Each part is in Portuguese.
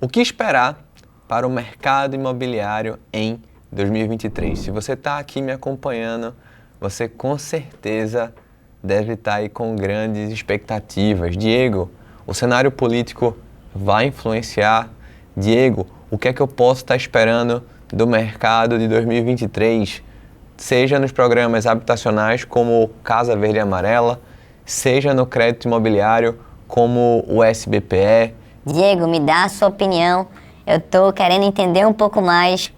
O que esperar para o mercado imobiliário em 2023? Se você está aqui me acompanhando, você com certeza deve estar aí com grandes expectativas. Diego, o cenário político vai influenciar? Diego, o que é que eu posso estar esperando do mercado de 2023? Seja nos programas habitacionais como Casa Verde e Amarela, seja no crédito imobiliário como o SBPE. Diego, me dá a sua opinião. Eu tô querendo entender um pouco mais.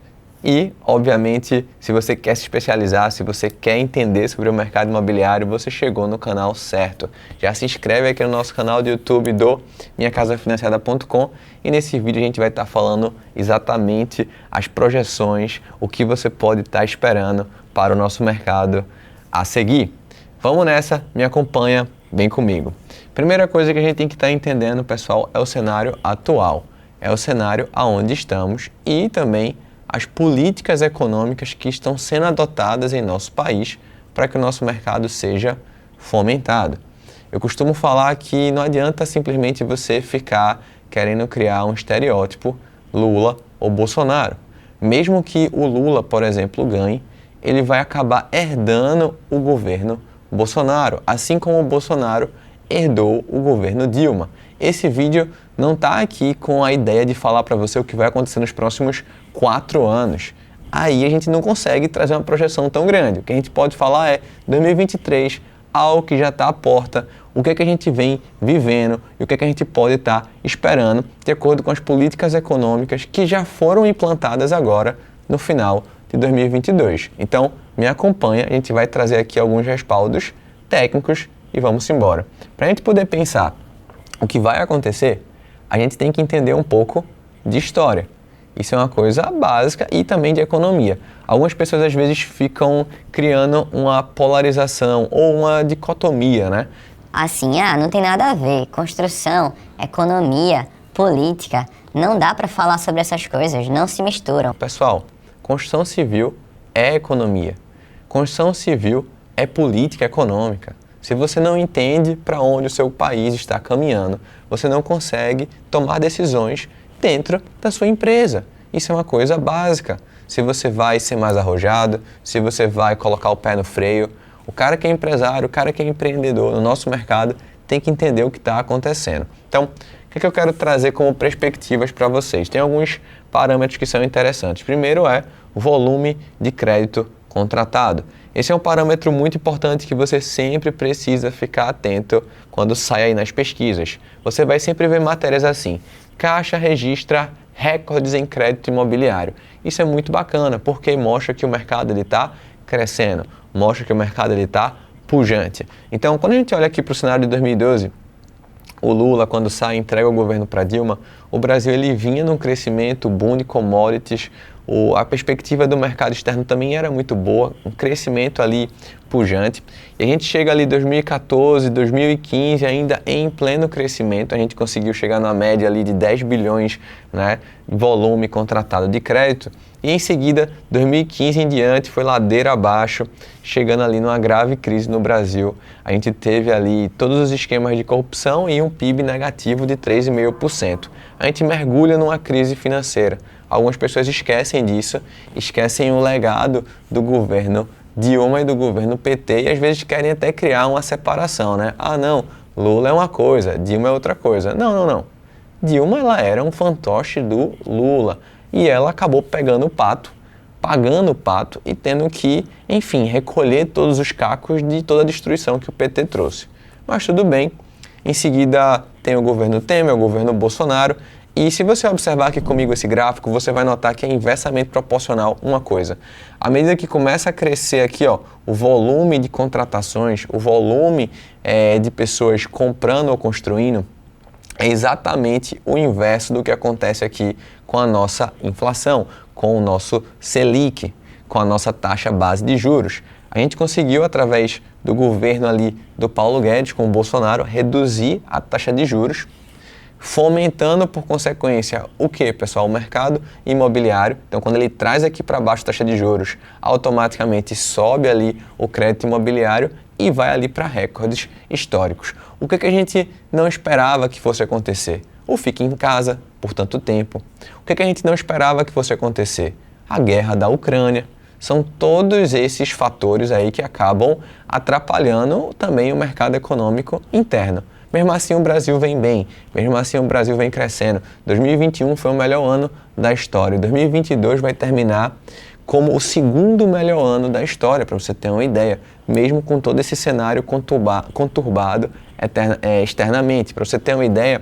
E, obviamente, se você quer se especializar, se você quer entender sobre o mercado imobiliário, você chegou no canal certo. Já se inscreve aqui no nosso canal do YouTube do minhacasafinanciada.com e nesse vídeo a gente vai estar falando exatamente as projeções, o que você pode estar esperando para o nosso mercado a seguir. Vamos nessa, me acompanha, vem comigo. Primeira coisa que a gente tem que estar entendendo, pessoal, é o cenário atual. É o cenário aonde estamos e também as políticas econômicas que estão sendo adotadas em nosso país para que o nosso mercado seja fomentado. Eu costumo falar que não adianta simplesmente você ficar querendo criar um estereótipo Lula ou Bolsonaro. Mesmo que o Lula, por exemplo, ganhe, ele vai acabar herdando o governo Bolsonaro, assim como o Bolsonaro herdou o governo Dilma. Esse vídeo não está aqui com a ideia de falar para você o que vai acontecer nos próximos 4 anos. Aí a gente não consegue trazer uma projeção tão grande. O que a gente pode falar é 2023, algo que já está à porta, o que é que a gente vem vivendo e o que é que a gente pode estar esperando de acordo com as políticas econômicas que já foram implantadas agora no final de 2022. Então, me acompanha, a gente vai trazer aqui alguns respaldos técnicos e vamos embora. Para a gente poder pensar o que vai acontecer, a gente tem que entender um pouco de história. Isso é uma coisa básica e também de economia. Algumas pessoas às vezes ficam criando uma polarização ou uma dicotomia, né? Assim, não tem nada a ver. Construção, economia, política, não dá para falar sobre essas coisas, não se misturam. Pessoal, construção civil é economia. Construção civil é política econômica. Se você não entende para onde o seu país está caminhando, você não consegue tomar decisões dentro da sua empresa. Isso é uma coisa básica. Se você vai ser mais arrojado, se você vai colocar o pé no freio, o cara que é empresário, o cara que é empreendedor no nosso mercado tem que entender o que está acontecendo. Então, o que eu quero trazer como perspectivas para vocês? Tem alguns parâmetros que são interessantes. Primeiro é o volume de crédito contratado. Esse é um parâmetro muito importante que você sempre precisa ficar atento quando sai aí nas pesquisas. Você vai sempre ver matérias assim: Caixa registra recordes em crédito imobiliário. Isso é muito bacana, porque mostra que o mercado está crescendo, mostra que o mercado está pujante. Então, quando a gente olha aqui para o cenário de 2012, o Lula, quando sai, entrega o governo para Dilma, o Brasil ele vinha num crescimento, boom de commodities, a perspectiva do mercado externo também era muito boa, um crescimento ali pujante. E a gente chega ali 2014, 2015, ainda em pleno crescimento, a gente conseguiu chegar na média ali de 10 bilhões, né, volume contratado de crédito. E em seguida, 2015 em diante, foi ladeira abaixo, chegando ali numa grave crise no Brasil. A gente teve ali todos os esquemas de corrupção e um PIB negativo de 3,5%. A gente mergulha numa crise financeira. Algumas pessoas esquecem disso, esquecem o legado do governo Dilma e do governo PT e às vezes querem até criar uma separação, né? Ah, não, Lula é uma coisa, Dilma é outra coisa. Não. Dilma, ela era um fantoche do Lula e ela acabou pegando o pato, pagando o pato e tendo que, enfim, recolher todos os cacos de toda a destruição que o PT trouxe. Mas tudo bem. Em seguida tem o governo Temer, o governo Bolsonaro. E se você observar aqui comigo esse gráfico, você vai notar que é inversamente proporcional uma coisa. À medida que começa a crescer aqui, o volume de contratações, o volume de pessoas comprando ou construindo, é exatamente o inverso do que acontece aqui com a nossa inflação, com o nosso Selic, com a nossa taxa base de juros. A gente conseguiu, através do governo ali do Paulo Guedes, com o Bolsonaro, reduzir a taxa de juros, fomentando, por consequência, o que, pessoal? O mercado imobiliário. Então, quando ele traz aqui para baixo a taxa de juros, automaticamente sobe ali o crédito imobiliário e vai ali para recordes históricos. O que a gente não esperava que fosse acontecer? o fique em casa por tanto tempo. O que a gente não esperava que fosse acontecer? A guerra da Ucrânia. São todos esses fatores aí que acabam atrapalhando também o mercado econômico interno. Mesmo assim o Brasil vem bem, mesmo assim o Brasil vem crescendo. 2021 foi o melhor ano da história, 2022 vai terminar como o segundo melhor ano da história, para você ter uma ideia, mesmo com todo esse cenário conturbado externamente. Para você ter uma ideia,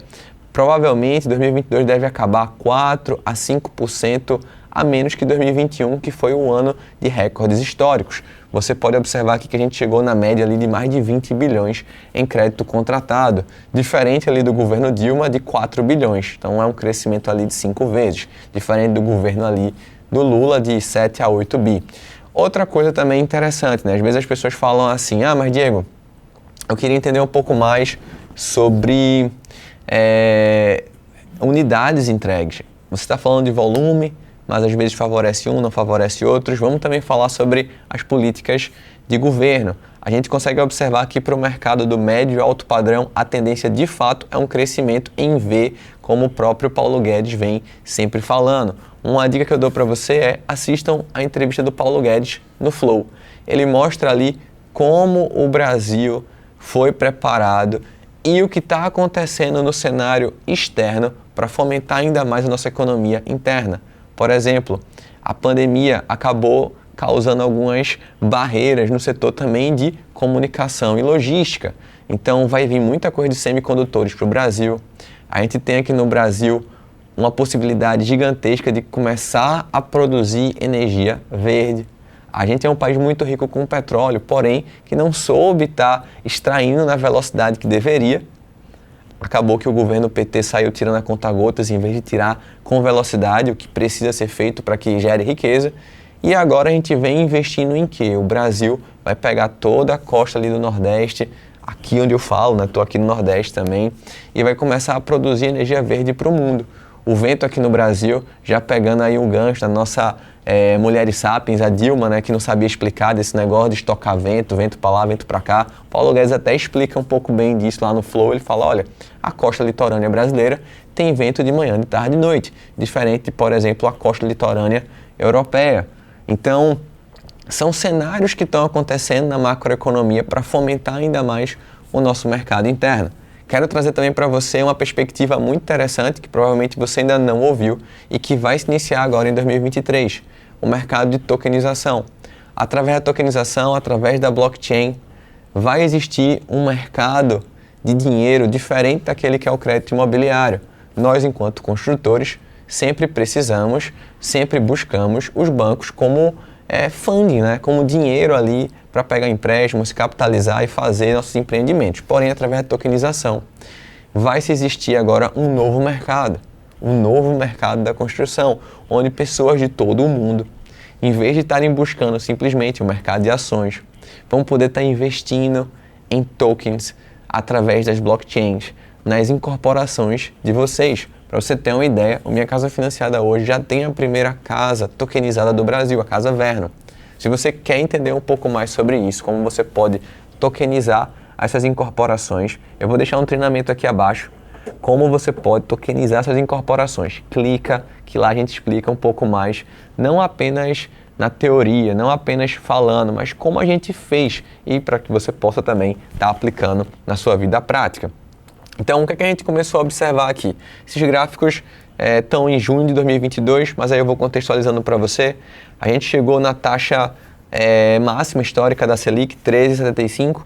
provavelmente 2022 deve acabar 4 a 5% a menos que 2021, que foi um ano de recordes históricos. Você pode observar aqui que a gente chegou na média ali de mais de 20 bilhões em crédito contratado, diferente ali do governo Dilma de 4 bilhões. Então é um crescimento ali de 5 vezes, diferente do governo ali do Lula de 7 a 8 bi. Outra coisa também interessante, né? Às vezes as pessoas falam assim, mas Diego, eu queria entender um pouco mais sobre unidades entregues. Você está falando de volume, mas às vezes favorece um, não favorece outros. Vamos também falar sobre as políticas de governo. A gente consegue observar que para o mercado do médio e alto padrão, a tendência de fato é um crescimento em V, como o próprio Paulo Guedes vem sempre falando. Uma dica que eu dou para você é assistam a entrevista do Paulo Guedes no Flow. Ele mostra ali como o Brasil foi preparado e o que está acontecendo no cenário externo para fomentar ainda mais a nossa economia interna. Por exemplo, a pandemia acabou causando algumas barreiras no setor também de comunicação e logística. Então vai vir muita coisa de semicondutores para o Brasil. A gente tem aqui no Brasil uma possibilidade gigantesca de começar a produzir energia verde. A gente é um país muito rico com petróleo, porém que não soube estar extraindo na velocidade que deveria. Acabou que o governo PT saiu tirando a conta-gotas em vez de tirar com velocidade o que precisa ser feito para que gere riqueza. E agora a gente vem investindo em quê? O Brasil vai pegar toda a costa ali do Nordeste, aqui onde eu falo, né? Estou aqui no Nordeste também, e vai começar a produzir energia verde para o mundo. O vento aqui no Brasil, já pegando aí um gancho da nossa Mulheres Sapiens, a Dilma, né, que não sabia explicar desse negócio de estocar vento, vento para lá, vento para cá. Paulo Guedes até explica um pouco bem disso lá no Flow. Ele fala, olha, a costa litorânea brasileira tem vento de manhã, de tarde e de noite, diferente, por exemplo, a costa litorânea europeia. Então, são cenários que estão acontecendo na macroeconomia para fomentar ainda mais o nosso mercado interno. Quero trazer também para você uma perspectiva muito interessante que provavelmente você ainda não ouviu e que vai se iniciar agora em 2023, o mercado de tokenização. Através da tokenização, através da blockchain, vai existir um mercado de dinheiro diferente daquele que é o crédito imobiliário. Nós, enquanto construtores, sempre precisamos, sempre buscamos os bancos como funding, né? Como dinheiro ali para pegar empréstimos, se capitalizar e fazer nossos empreendimentos. Porém, através da tokenização, vai se existir agora um novo mercado da construção, onde pessoas de todo o mundo, em vez de estarem buscando simplesmente o mercado de ações, vão poder estar investindo em tokens através das blockchains, nas incorporações de vocês. Para você ter uma ideia, a Minha Casa Financiada hoje já tem a primeira casa tokenizada do Brasil, a Casa Verno. Se você quer entender um pouco mais sobre isso, como você pode tokenizar essas incorporações, eu vou deixar um treinamento aqui abaixo, como você pode tokenizar essas incorporações. Clica, que lá a gente explica um pouco mais, não apenas na teoria, não apenas falando, mas como a gente fez e para que você possa também estar aplicando na sua vida prática. Então, o que a gente começou a observar aqui? Esses gráficos estão em junho de 2022, mas aí eu vou contextualizando para você. A gente chegou na taxa máxima histórica da Selic, 13,75,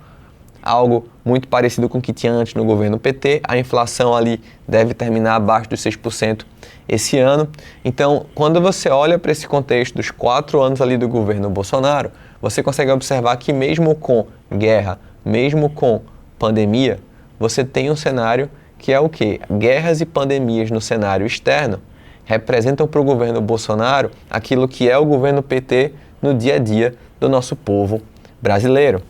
algo muito parecido com o que tinha antes no governo PT. A inflação ali deve terminar abaixo dos 6% esse ano. Então, quando você olha para esse contexto dos 4 anos ali do governo Bolsonaro, você consegue observar que mesmo com guerra, mesmo com pandemia, você tem um cenário que é o quê? Guerras e pandemias no cenário externo representam para o governo Bolsonaro aquilo que é o governo PT no dia a dia do nosso povo brasileiro.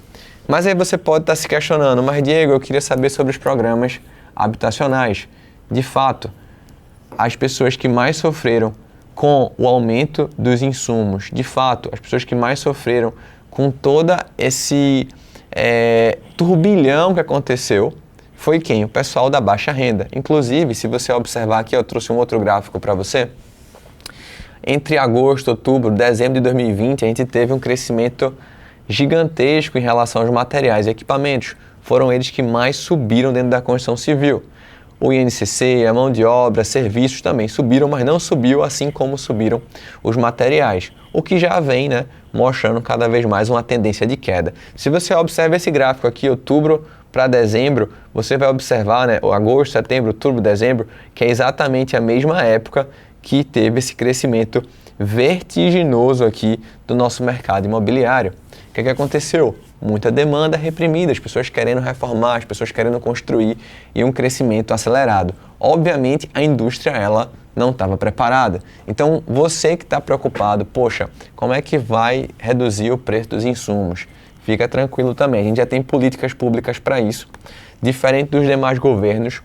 Mas aí você pode estar se questionando, mas Diego, eu queria saber sobre os programas habitacionais. De fato, as pessoas que mais sofreram com o aumento dos insumos, de fato, as pessoas que mais sofreram com toda esse turbilhão que aconteceu, foi quem? O pessoal da baixa renda. Inclusive, se você observar aqui, eu trouxe um outro gráfico para você. Entre agosto, outubro, dezembro de 2020, a gente teve um crescimento gigantesco em relação aos materiais e equipamentos. Foram eles que mais subiram dentro da construção civil. O INCC, a mão de obra, serviços também subiram, mas não subiu assim como subiram os materiais. O que já vem, né, mostrando cada vez mais uma tendência de queda. Se você observa esse gráfico aqui, outubro para dezembro, você vai observar, né, agosto, setembro, outubro, dezembro, que é exatamente a mesma época que teve esse crescimento vertiginoso aqui do nosso mercado imobiliário. O que aconteceu? Muita demanda reprimida, as pessoas querendo reformar, as pessoas querendo construir e um crescimento acelerado. Obviamente, a indústria, ela não estava preparada. Então, você que está preocupado, poxa, como é que vai reduzir o preço dos insumos? Fica tranquilo também, a gente já tem políticas públicas para isso. Diferente dos demais governos,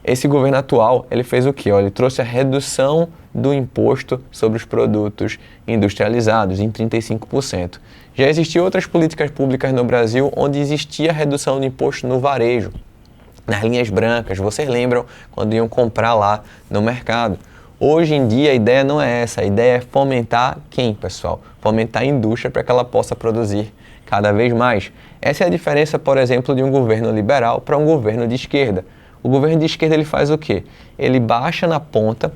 esse governo atual, ele fez o quê? Ele trouxe a redução do imposto sobre os produtos industrializados em 35%. Já existiam outras políticas públicas no Brasil onde existia redução de imposto no varejo, nas linhas brancas. Vocês lembram quando iam comprar lá no mercado? Hoje em dia a ideia não é essa, a ideia é fomentar quem, pessoal? Fomentar a indústria para que ela possa produzir cada vez mais. Essa é a diferença, por exemplo, de um governo liberal para um governo de esquerda. O governo de esquerda ele faz o quê? Ele baixa na ponta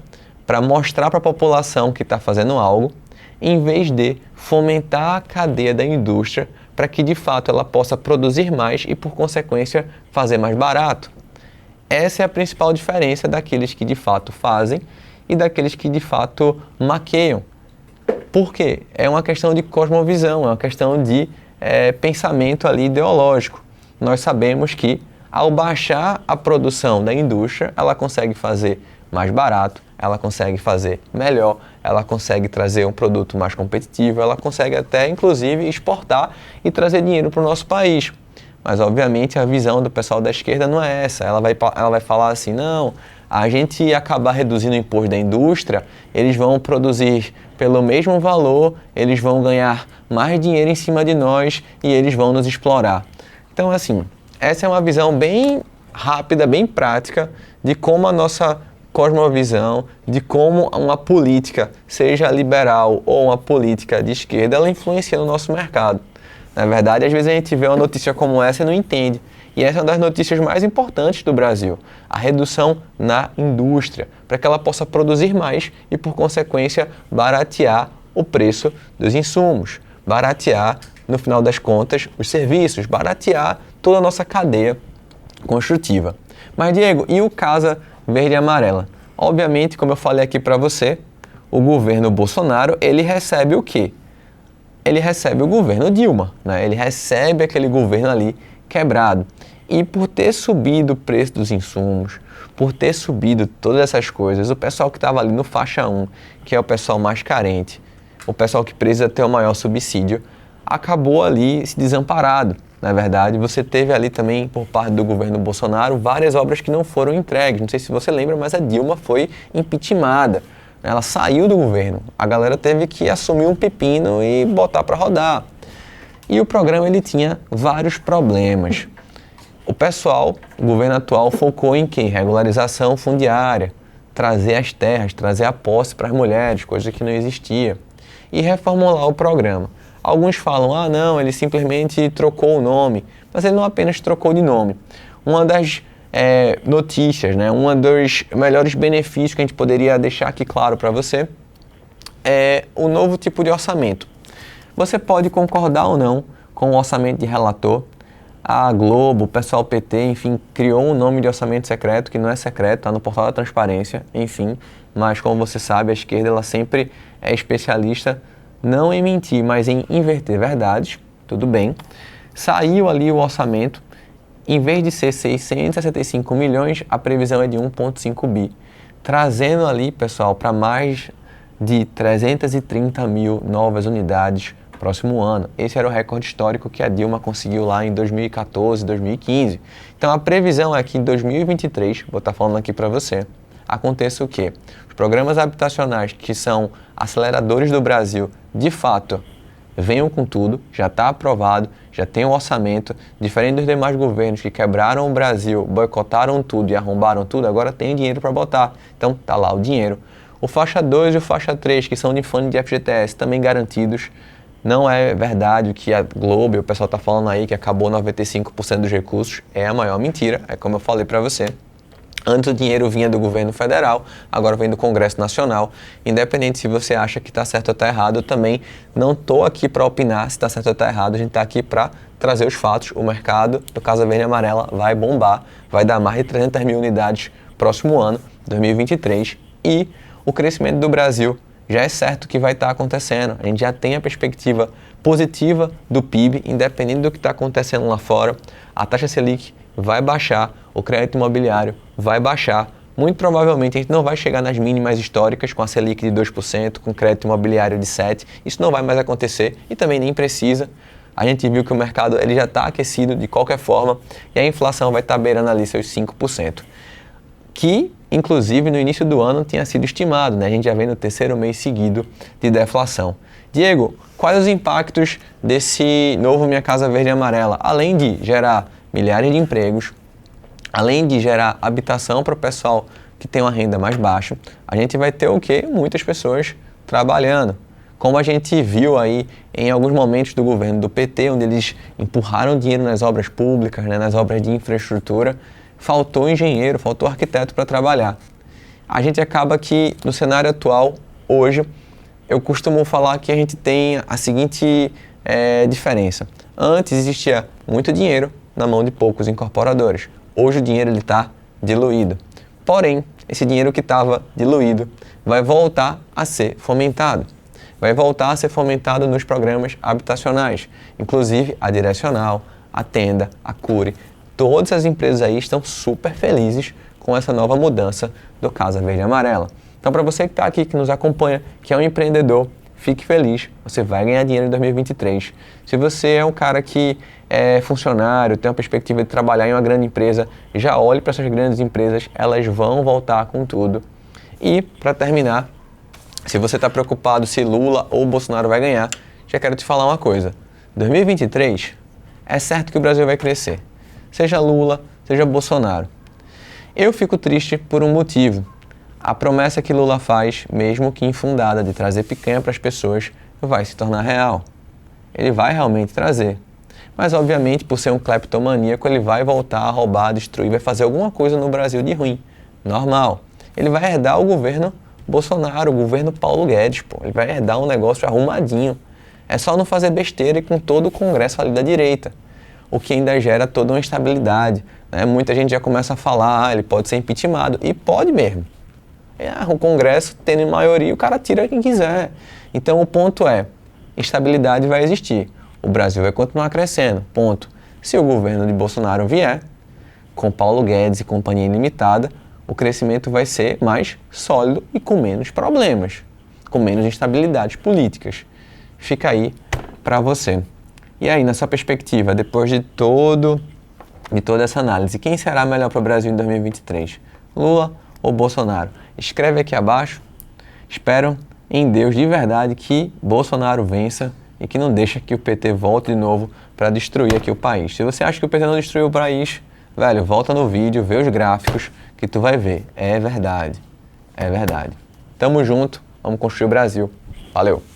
para mostrar para a população que está fazendo algo, em vez de fomentar a cadeia da indústria para que de fato ela possa produzir mais e por consequência fazer mais barato. Essa é a principal diferença daqueles que de fato fazem e daqueles que de fato maqueiam. Por quê? É uma questão de cosmovisão, é uma questão de pensamento ali ideológico. Nós sabemos que ao baixar a produção da indústria, ela consegue fazer mais barato, ela consegue fazer melhor, ela consegue trazer um produto mais competitivo, ela consegue até, inclusive, exportar e trazer dinheiro para o nosso país. Mas, obviamente, a visão do pessoal da esquerda não é essa. Ela vai falar assim, não, a gente acabar reduzindo o imposto da indústria, eles vão produzir pelo mesmo valor, eles vão ganhar mais dinheiro em cima de nós e eles vão nos explorar. Então, assim, essa é uma visão bem rápida, bem prática de como a nossa cosmovisão, de como uma política, seja liberal ou uma política de esquerda, ela influencia no nosso mercado. Na verdade, às vezes a gente vê uma notícia como essa e não entende. E essa é uma das notícias mais importantes do Brasil, a redução na indústria, para que ela possa produzir mais e, por consequência, baratear o preço dos insumos, baratear, no final das contas, os serviços, baratear toda a nossa cadeia construtiva. Mas, Diego, e o Casa Verde e Amarela? Obviamente, como eu falei aqui para você, o governo Bolsonaro, ele recebe o quê? Ele recebe o governo Dilma, né? Ele recebe aquele governo ali quebrado. E por ter subido o preço dos insumos, por ter subido todas essas coisas, o pessoal que estava ali no faixa 1, que é o pessoal mais carente, o pessoal que precisa ter o maior subsídio, acabou ali se desamparado. Na verdade, você teve ali também, por parte do governo Bolsonaro, várias obras que não foram entregues. Não sei se você lembra, mas a Dilma foi impeachmentada. Ela saiu do governo. A galera teve que assumir um pepino e botar para rodar. E o programa ele tinha vários problemas. O pessoal, o governo atual, focou em quê? Regularização fundiária, trazer as terras, trazer a posse para as mulheres, coisa que não existia, e reformular o programa. Alguns falam, ah não, ele simplesmente trocou o nome, mas ele não apenas trocou de nome. Uma das notícias, né, um dos melhores benefícios que a gente poderia deixar aqui claro para você é o novo tipo de orçamento. Você pode concordar ou não com o orçamento de relator. A Globo, o pessoal PT, enfim, criou um nome de orçamento secreto, que não é secreto, está no portal da transparência, enfim. Mas como você sabe, a esquerda ela sempre é especialista não em mentir, mas em inverter verdades, tudo bem. Saiu ali o orçamento, em vez de ser 665 milhões, a previsão é de 1,5 bi. Trazendo ali, pessoal, para mais de 330 mil novas unidades próximo ano. Esse era o recorde histórico que a Dilma conseguiu lá em 2014, 2015. Então a previsão é que em 2023, vou estar falando aqui para você, aconteça o quê? Os programas habitacionais que são aceleradores do Brasil, de fato, venham com tudo, já está aprovado, já tem um orçamento, diferente dos demais governos que quebraram o Brasil, boicotaram tudo e arrombaram tudo, agora tem dinheiro para botar. Então tá lá o dinheiro. O faixa 2 e o faixa 3, que são de fundo de FGTS, também garantidos. Não é verdade o que a Globo e o pessoal está falando aí, que acabou 95% dos recursos. É a maior mentira, é como eu falei para você. Antes o dinheiro vinha do governo federal, agora vem do Congresso Nacional. Independente se você acha que está certo ou está errado, eu também não estou aqui para opinar se está certo ou está errado. A gente está aqui para trazer os fatos. O mercado do Casa Verde e Amarela vai bombar, vai dar mais de 300 mil unidades próximo ano, 2023. E o crescimento do Brasil já é certo que vai estar acontecendo. A gente já tem a perspectiva positiva do PIB, independente do que está acontecendo lá fora. A taxa Selic vai baixar, o crédito imobiliário vai baixar. Muito provavelmente a gente não vai chegar nas mínimas históricas com a Selic de 2%, com crédito imobiliário de 7%. Isso não vai mais acontecer e também nem precisa. A gente viu que o mercado ele já está aquecido de qualquer forma e a inflação vai estar beirando ali seus 5%. Que, inclusive, no início do ano tinha sido estimado, né? A gente já vem no terceiro mês seguido de deflação. Diego, quais os impactos desse novo Minha Casa Verde e Amarela? Além de gerar milhares de empregos, além de gerar habitação para o pessoal que tem uma renda mais baixa, a gente vai ter o quê? Muitas pessoas trabalhando. Como a gente viu aí em alguns momentos do governo do PT, onde eles empurraram dinheiro nas obras públicas, né, nas obras de infraestrutura, faltou engenheiro, faltou arquiteto para trabalhar. A gente acaba que, no cenário atual, hoje, eu costumo falar que a gente tem a seguinte diferença. Antes existia muito dinheiro na mão de poucos incorporadores. Hoje o dinheiro está diluído. Porém, esse dinheiro que estava diluído vai voltar a ser fomentado. Vai voltar a ser fomentado nos programas habitacionais, inclusive a Direcional, a Tenda, a Cury. Todas as empresas aí estão super felizes com essa nova mudança do Casa Verde e Amarela. Então, para você que está aqui, que nos acompanha, que é um empreendedor, fique feliz, você vai ganhar dinheiro em 2023. Se você é um cara que é funcionário, tem uma perspectiva de trabalhar em uma grande empresa, já olhe para essas grandes empresas, elas vão voltar com tudo. E, para terminar, se você está preocupado se Lula ou Bolsonaro vai ganhar, já quero te falar uma coisa. 2023, é certo que o Brasil vai crescer. Seja Lula, seja Bolsonaro. Eu fico triste por um motivo. A promessa que Lula faz, mesmo que infundada, de trazer picanha para as pessoas, vai se tornar real. Ele vai realmente trazer. Mas, obviamente, por ser um cleptomaníaco, ele vai voltar a roubar, destruir, vai fazer alguma coisa no Brasil de ruim. Normal. Ele vai herdar o governo Bolsonaro, o governo Paulo Guedes, pô. Ele vai herdar um negócio arrumadinho. É só não fazer besteira e com todo o Congresso ali da direita. O que ainda gera toda uma instabilidade, né? Muita gente já começa a falar, ele pode ser impeachmentado, e pode mesmo. O Congresso, tendo maioria, o cara tira quem quiser. Então o ponto é, estabilidade vai existir, o Brasil vai continuar crescendo, ponto. Se o governo de Bolsonaro vier, com Paulo Guedes e companhia ilimitada, o crescimento vai ser mais sólido e com menos problemas, com menos instabilidades políticas. Fica aí para você. E aí, na sua perspectiva, depois de toda essa análise, quem será melhor para o Brasil em 2023? Lula ou Bolsonaro? Escreve aqui abaixo. Espero em Deus de verdade que Bolsonaro vença e que não deixe que o PT volte de novo para destruir aqui o país. Se você acha que o PT não destruiu o país, velho, volta no vídeo, vê os gráficos que tu vai ver. É verdade. É verdade. Tamo junto, vamos construir o Brasil. Valeu!